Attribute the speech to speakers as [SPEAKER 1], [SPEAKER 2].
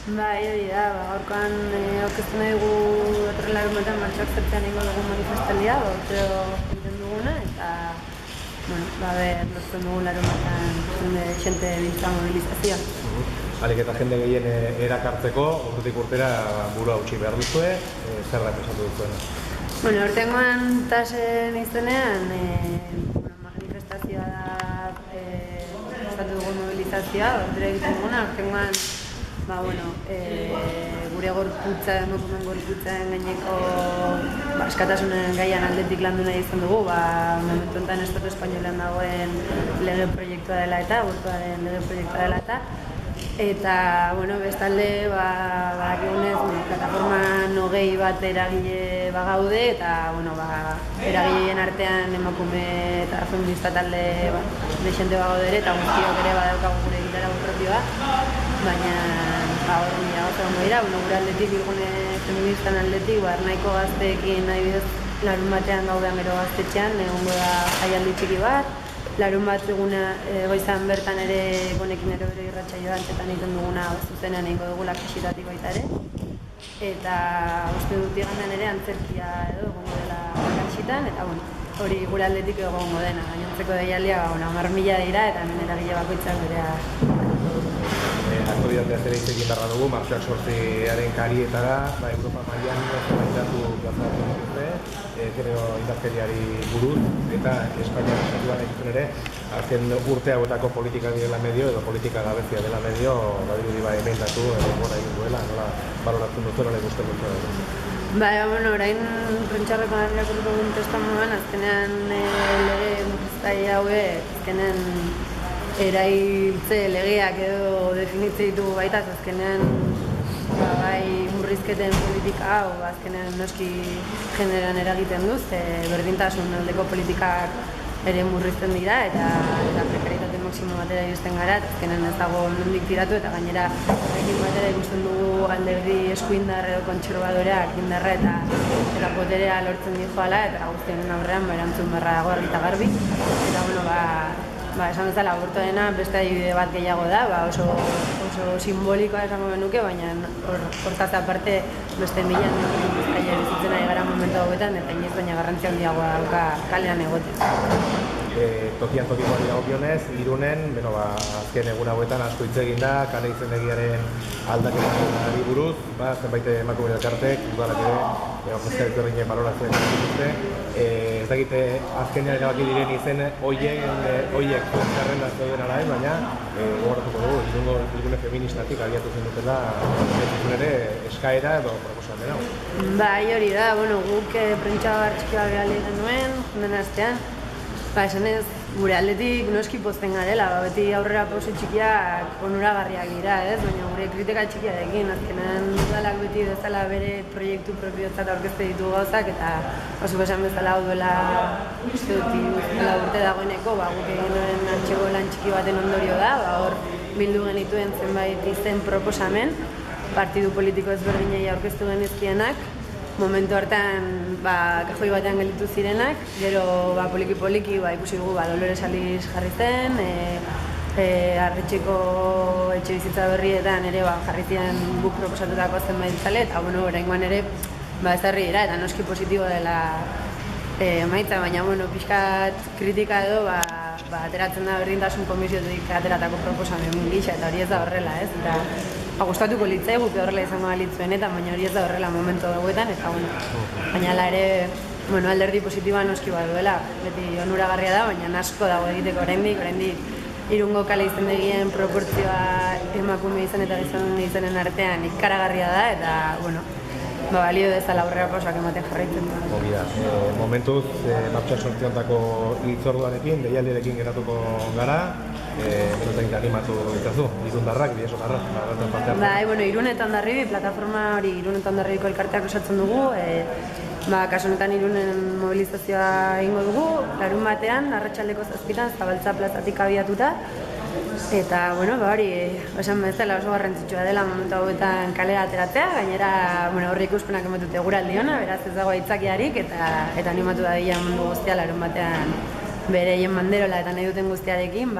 [SPEAKER 1] Bai, hori da, gaurkoan aurkeztu nahi dugu datorren larunbatean martxoak zertean egingo dugu manifestaldia, urtero egiten duguna, eta lortzen dugu larunbatean xente biltza mobilizazioa.
[SPEAKER 2] Alik eta jende gehien erakartzeko, urtetik urtera burua utzi behar duzue, zer da pensatu duzuena?
[SPEAKER 1] Hortengoan tasen izenean, manifestazioa da estatu dugu mobilizazioa, urtero egiten duguna, hortengoan gure gorputza, emakumeen gorputzaren gaineko askatasunen gaian aldetik landu nahi izan dugu, momentu honetan Estatu Espainolean dagoen lege proiektua dela eta, abortuaren lege proiektua dela eta, bestalde, badakigunez, plataforma nogei bat eragile bagaude, eta, eragileen artean emakume eta feminista talde dexente bagaude ere, eta guztiok ere badaukagu gure egitarau propioa, baina hori gauza ondo dira, gure aldetik, Bilgune feministan aldetik, nahiko gazteekin adibidez larun batean gaudean gero gaztetxean, egongo da jaialdi txiki bat, larun bat eguna goizan bertan ere gonekin ere bere irratsaioa antzetan egiten duguna zuzenean egingo dugula kasitatik baita ere, eta uste dut igandean ere antzerkia edo egongo dela kasitan, eta hori gure aldetik egongo dena, gainontzeko deialdia 10.000 dira eta hemen eragile bakoitzak berea.
[SPEAKER 2] Aktualitatea zer egin beharra dugu, martxoak 8aren karietara, Europa mailan zerbaitatu plazaratu dituzte, genero indarkeriari buruz, eta Espainiak estatuan egiten ere, azken urte hauetako politika direla medio, edo politika gabezia dela medio, badirudi emendatu, gora egin duela, nola baloratzen duzu, nola ikusten duzu.
[SPEAKER 1] Orain prentxarreko irakurriko duen testamuan, azkenean lege murriztaile hauek, azkenean erailtze legeak edo definitze ditugu baita, azkenean murrizketen politika hau, azkenean noski generan eragiten duz, berdintasun aldeko politikak ere murrizten dira eta prekaritate maksimo batera iristen gara, azkenean ez dago nondik tiratu eta gainera ekin batera ikusten dugu alderdi eskuindar edo kontserbadoreak indarra eta poterea lortzen dihoala eta guztionen aurrean erantzun beharra dago argi eta garbi eta esan bezala abortoarena beste adibide bat gehiago da, oso simbolikoa esango genuke, baina hortaz aparte beste milan bizkaia bizitzen ari gara momentu hauetan eta inoiz baina garrantzia handiagoa dauka kalean egotea.
[SPEAKER 2] Tokian tokikoari dagokionez, Irunen, azken egun hauetan asko hitz egin da, kale izendegiaren aldaketari buruz, zenbait emakume elkartek, udalak ere, Euskal Herriaren baloratzen dituzte. Ez dakite azkenean erabaki diren izen horiek zerrenda zeuden ala ez, baina gogoratuko dugu, Irune feministatik abiatu zen dutela ere eskaera edo proposamen hau.
[SPEAKER 1] Hori da, guk prentsa txiki bat behar genuen, den astean, esan ez, gure aldetik noski pozten garela, beti aurrera pauso txikiak onuragarriak dira, baina gure kritika txikiarekin, azkenean udalak beti bezala bere proiektu propiotzat aurkezte ditu gauzak, eta oso esan bezala hau duela uste dut urte dagoeneko, guk egin horren antxego lan txiki baten ondorio da, hor bildu genituen zenbait izen proposamen, partidu politiko ezberdinei aurkeztu genizkienak, momentu hartan kajoi batean gelditu zirenak, gero poliki-poliki ikusi dugu Dolores Aliz jarri zen, Arretxeko etxe bizitza berrietan ere jarri ziren guk proposatutako zenbait zale, eta oraingoan ere ezarri dira, eta noski positibo dela emaitza, baina pixkat kritika edo ateratzen da berdintasun komisiotik ateratako proposamen gisa, eta hori ez da horrela, eta gustatuko litzai guk horrela izango balitzuen eta baina hori ez da horrela momentu dagoetan eta baina ala ere alderdi positiboa noski baduela, beti onuragarria da, baina asko dago egiteko oraindik Irungo kale izendegien proportzioa emakume izan eta gizon izanen artean ikaragarria da eta balio dezala aurrera pausoak ematen jarraitzen da.
[SPEAKER 2] Momentuz, martxoak 8 hitzorduarekin, deialdiarekin geratuko gara, benetan animatu dituzu, irundarrak, bidesotarrak.
[SPEAKER 1] Irun eta Hondarribi, plataforma hori Irun eta Hondarribiko elkarteak osatzen dugu, kasu honetan Irunen mobilizazioa egingo dugu, larun batean, arratsaldeko 7 Zabaltza plazatik abiatuta, eta hori, esan bezala oso garrantzitsua dela momentu hauetan kalera ateratzea, gainera horri ikuspenak ematute guraldi ona, beraz ez dago aitzakiarik eta animatu da dira mundu guztia larun batean bere hien banderola eta nahi duten guztiarekin